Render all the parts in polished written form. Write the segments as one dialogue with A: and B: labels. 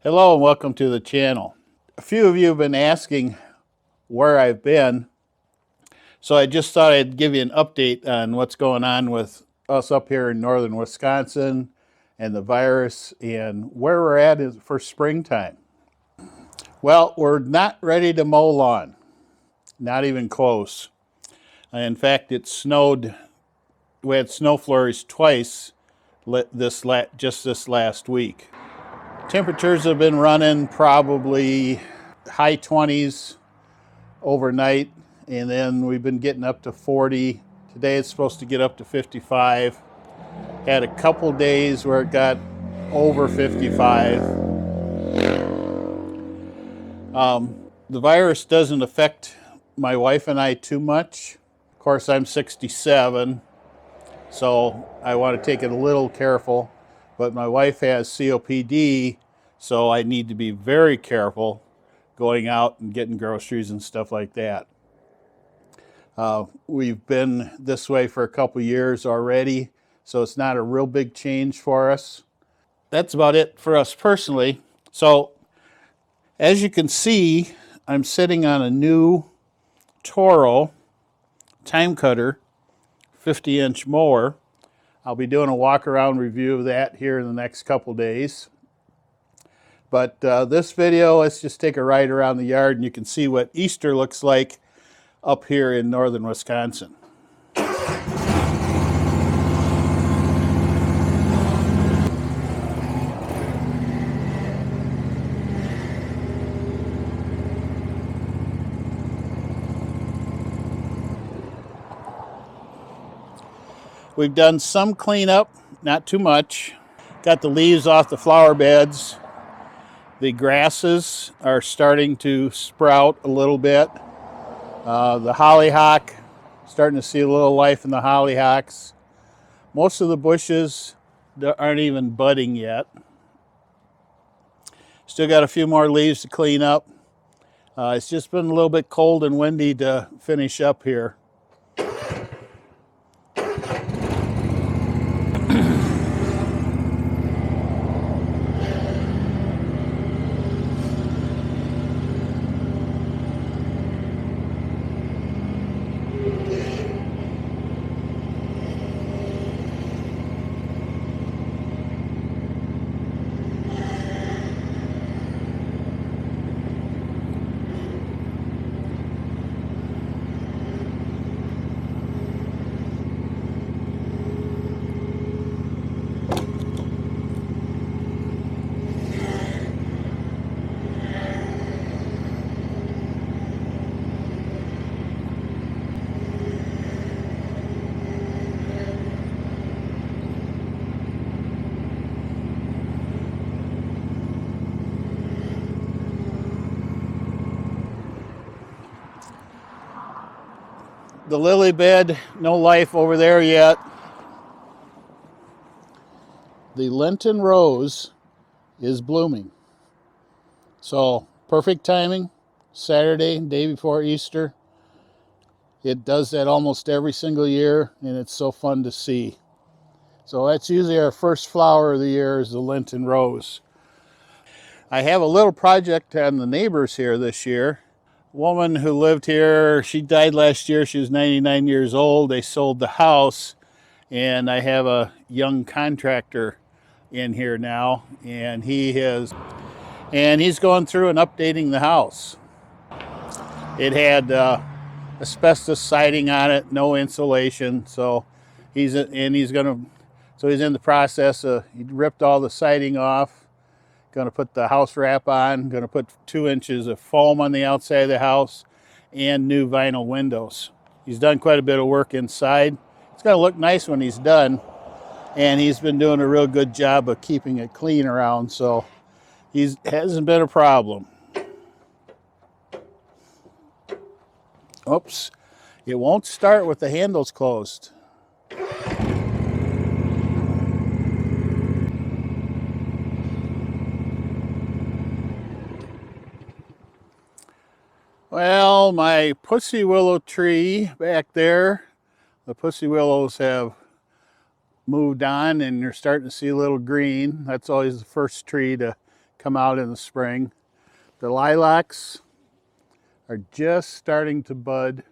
A: Hello and welcome to the channel. A few of you have been asking where I've been, so I just thought I'd give you an update on what's going on with us up here in northern Wisconsin and the virus and where we're at for springtime. Well, we're not ready to mow lawn, not even close. In fact, it snowed. We had snow flurries twice just this last week. Temperatures have been running probably high 20s overnight, and then we've been getting up to 40. Today it's supposed to get up to 55. Had a couple days where it got over 55. The virus doesn't affect my wife and I too much. Of course, I'm 67, so I want to take it a little careful. But my wife has COPD, so I need to be very careful going out and getting groceries and stuff like that. We've been this way for a couple years already, so it's not a real big change for us. That's about it for us personally. So, as you can see, I'm sitting on a new Toro time cutter 50-inch mower. I'll be doing a walk around review of that here in the next couple days. But this video, let's just take a ride around the yard and you can see what Easter looks like up here in northern Wisconsin. We've done some cleanup, not too much. Got the leaves off the flower beds. The grasses are starting to sprout a little bit. The hollyhock, starting to see a little life in the hollyhocks. Most of the bushes aren't even budding yet. Still got a few more leaves to clean up. It's just been a little bit cold and windy to finish up here. The lily bed, no life over there yet. The Lenten rose is blooming. So perfect timing, Saturday, day before Easter. It does that almost every single year, and it's so fun to see. So that's usually our first flower of the year is the Lenten rose. I have a little project on the neighbors here this year. Woman who lived here, she died last year. She was 99 years old. They sold the house, and I have a young contractor in here now, and he's going through and updating the house. It had asbestos siding on it, no insulation, so he's in the process of, he ripped all the siding off. Going to put the house wrap on, going to put 2 inches of foam on the outside of the house and new vinyl windows. He's done quite a bit of work inside. It's going to look nice when he's done, and he's been doing a real good job of keeping it clean around, so he hasn't been a problem. Oops, it won't start with the handles closed. Well, my pussy willow tree back there, the pussy willows have moved on and you're starting to see a little green. That's always the first tree to come out in the spring. The lilacs are just starting to bud.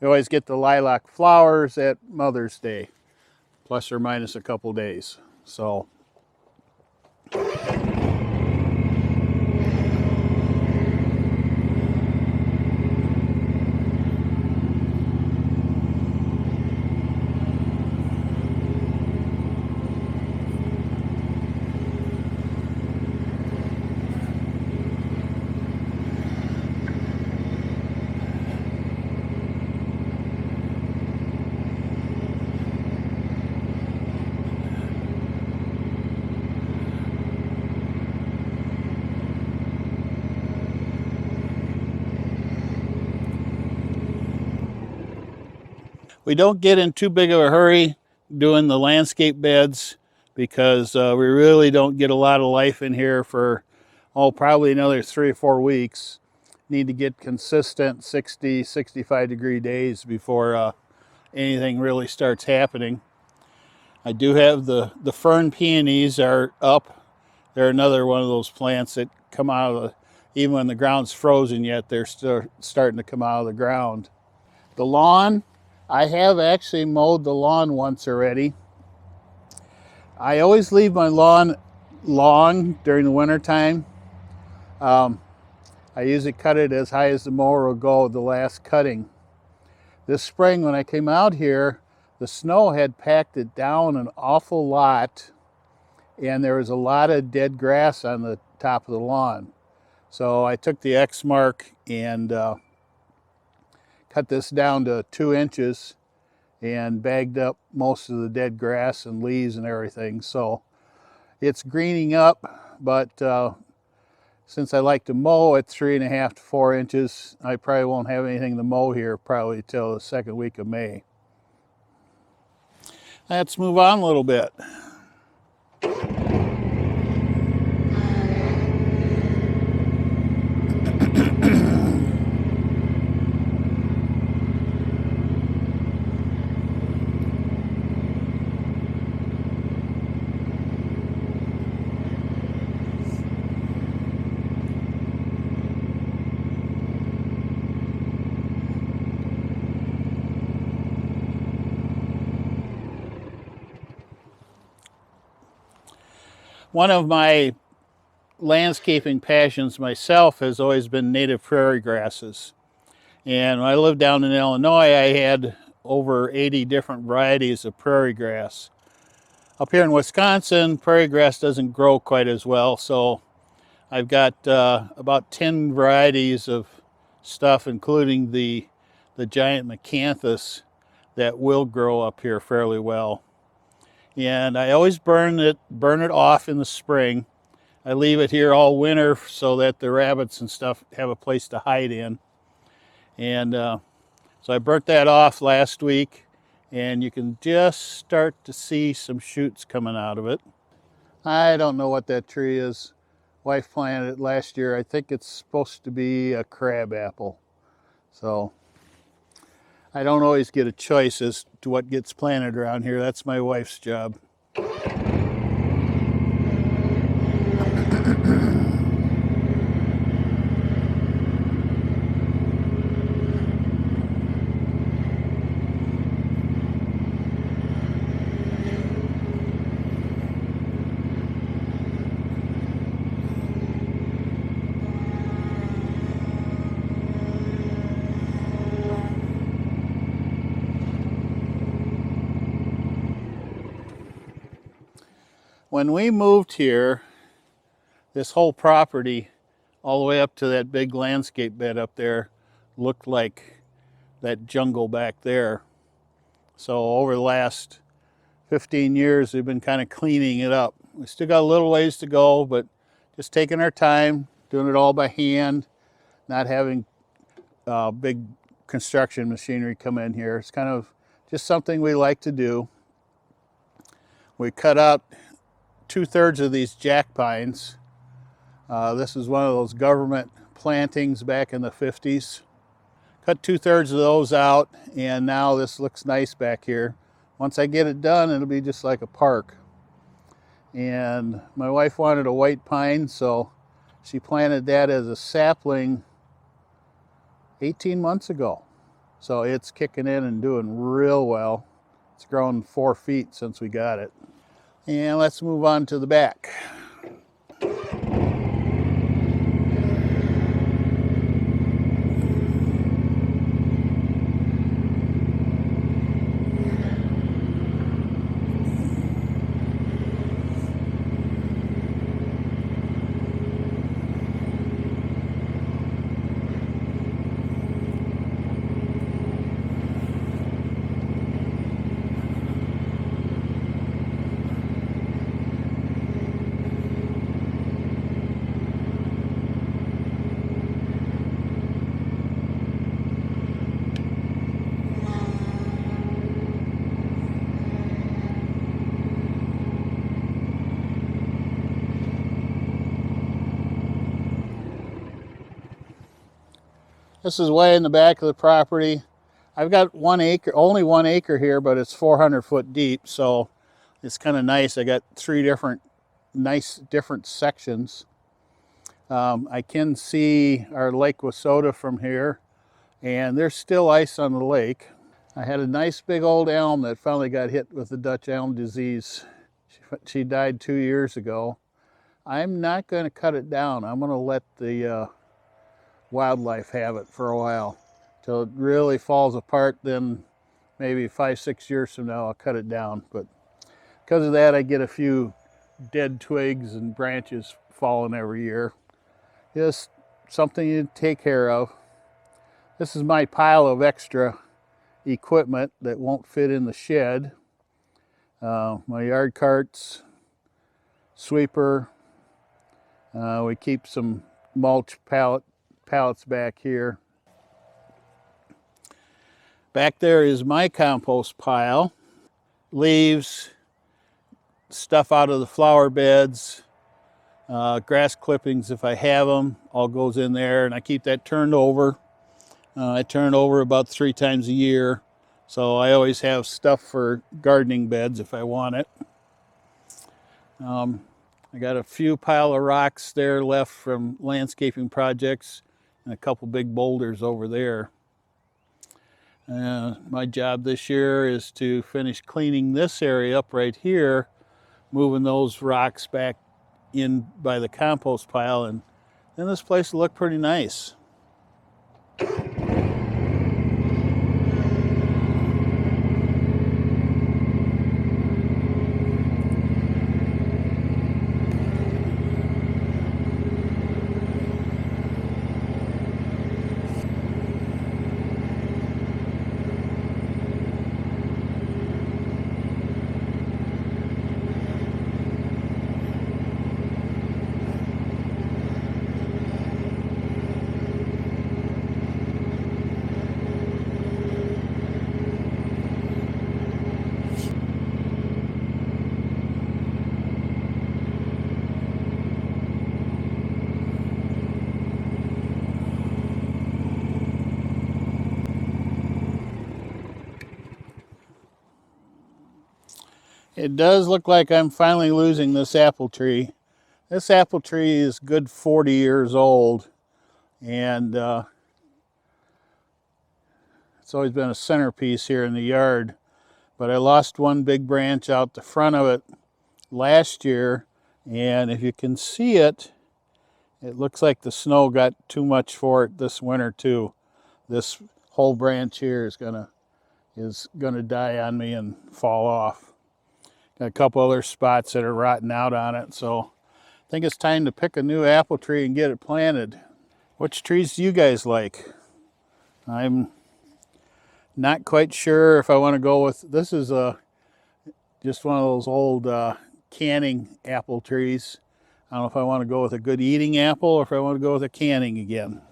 A: You always get the lilac flowers at Mother's Day, plus or minus a couple days. So we don't get in too big of a hurry doing the landscape beds because we really don't get a lot of life in here for, probably another 3 or 4 weeks. Need to get consistent 60, 65 degree days before anything really starts happening. I do have the fern peonies are up. They're another one of those plants that come out of the, even when the ground's frozen yet, they're still starting to come out of the ground. The lawn, I have actually mowed the lawn once already. I always leave my lawn long during the winter time. I usually cut it as high as the mower will go, the last cutting. This spring when I came out here, the snow had packed it down an awful lot, and there was a lot of dead grass on the top of the lawn. So I took the X mark and cut this down to 2 inches and bagged up most of the dead grass and leaves and everything. So it's greening up, but since I like to mow at 3.5 to 4 inches, I probably won't have anything to mow here probably till the second week of May. Let's move on a little bit. One of my landscaping passions myself has always been native prairie grasses. And when I lived down in Illinois, I had over 80 different varieties of prairie grass. Up here in Wisconsin, prairie grass doesn't grow quite as well, so I've got about 10 varieties of stuff, including the giant Macanthus that will grow up here fairly well. And I always burn it off in the spring. I leave it here all winter so that the rabbits and stuff have a place to hide in. And so I burnt that off last week, and you can just start to see some shoots coming out of it. I don't know what that tree is. Wife planted it last year. I think it's supposed to be a crab apple. So I don't always get a choice as to what gets planted around here. That's my wife's job. When we moved here, this whole property, all the way up to that big landscape bed up there, looked like that jungle back there. So over the last 15 years, we've been kind of cleaning it up. We still got a little ways to go, but just taking our time, doing it all by hand, not having big construction machinery come in here. It's kind of just something we like to do. We cut out 2/3 of these jack pines. This is one of those government plantings back in the 50s. Cut 2/3 of those out, and now this looks nice back here. Once I get it done, it'll be just like a park. and my wife wanted a white pine, so she planted that as a sapling 18 months ago. So it's kicking in and doing real well. It's grown 4 feet since we got it. And let's move on to the back. This is way in the back of the property. I've got 1 acre, only 1 acre here, but it's 400 foot deep, so it's kind of nice. I got 3 different sections. I can see our Lake Wissota from here, and there's still ice on the lake. I had a nice big old elm that finally got hit with the Dutch elm disease. She died 2 years ago. I'm not going to cut it down. I'm going to let the wildlife have it for a while till it really falls apart. Then maybe 5-6 years from now I'll cut it down, but because of that I get a few dead twigs and branches falling every year. Just something you take care of. This is my pile of extra equipment that won't fit in the shed. My yard carts, sweeper. We keep some mulch pallets back here. Back there is my compost pile. Leaves, stuff out of the flower beds, grass clippings if I have them, all goes in there, and I keep that turned over. I turn it over about 3 times a year, so I always have stuff for gardening beds if I want it. I got a few pile of rocks there left from landscaping projects and a couple big boulders over there. My job this year is to finish cleaning this area up right here, moving those rocks back in by the compost pile, and then this place will look pretty nice. It does look like I'm finally losing this apple tree. This apple tree is good 40 years old, and it's always been a centerpiece here in the yard. But I lost one big branch out the front of it last year, and if you can see it, it looks like the snow got too much for it this winter too. This whole branch here is gonna die on me and fall off. Got a couple other spots that are rotting out on it, so I think it's time to pick a new apple tree and get it planted. Which trees do you guys like? I'm not quite sure if I want to go with, this is just one of those old canning apple trees. I don't know if I want to go with a good eating apple or if I want to go with a canning again.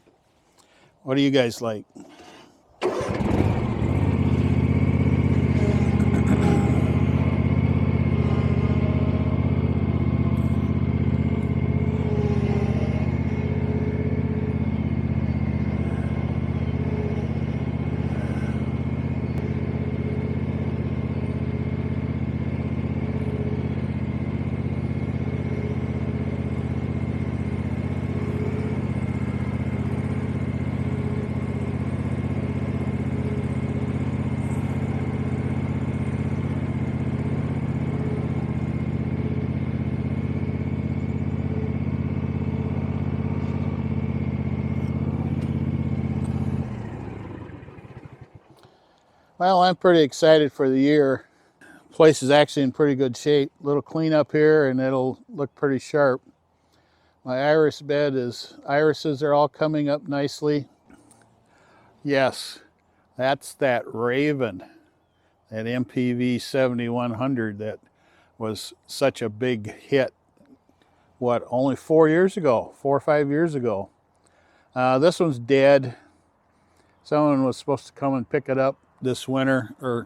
A: What do you guys like? Well, I'm pretty excited for the year. Place is actually in pretty good shape. Little cleanup here and it'll look pretty sharp. My irises are all coming up nicely. Yes, that's that Raven, that MPV 7100 that was such a big hit. What, only 4 years ago, 4 or 5 years ago. This one's dead. Someone was supposed to come and pick it up this winter or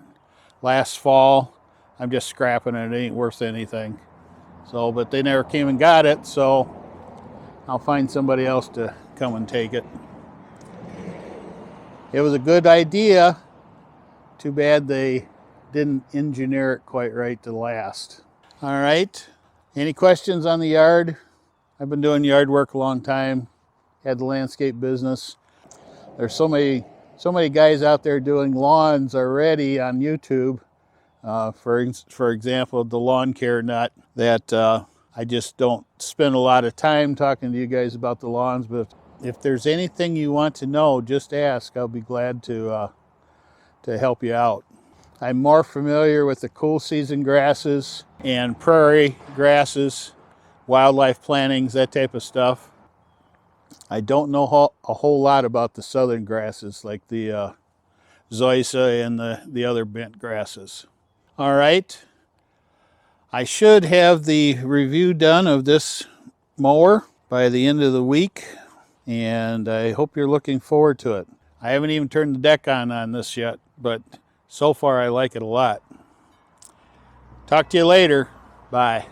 A: last fall. I'm just scrapping it. It ain't worth anything. So, but they never came and got it, so I'll find somebody else to come and take it. It was a good idea. Too bad they didn't engineer it quite right to last. All right. Any questions on the yard? I've been doing yard work a long time. Had the landscape business. There's so many guys out there doing lawns already on YouTube. For example, the lawn care nut, that I just don't spend a lot of time talking to you guys about the lawns, but if there's anything you want to know, just ask. I'll be glad to help you out. I'm more familiar with the cool season grasses and prairie grasses, wildlife plantings, that type of stuff. I don't know a whole lot about the southern grasses like the zoysia and the other bent grasses. All right, I should have the review done of this mower by the end of the week, and I hope you're looking forward to it. I haven't even turned the deck on this yet, but so far I like it a lot. Talk to you later. Bye.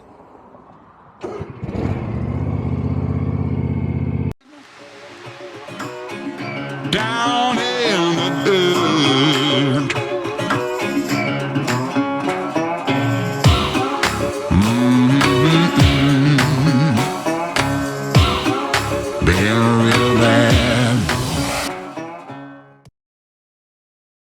B: Down in the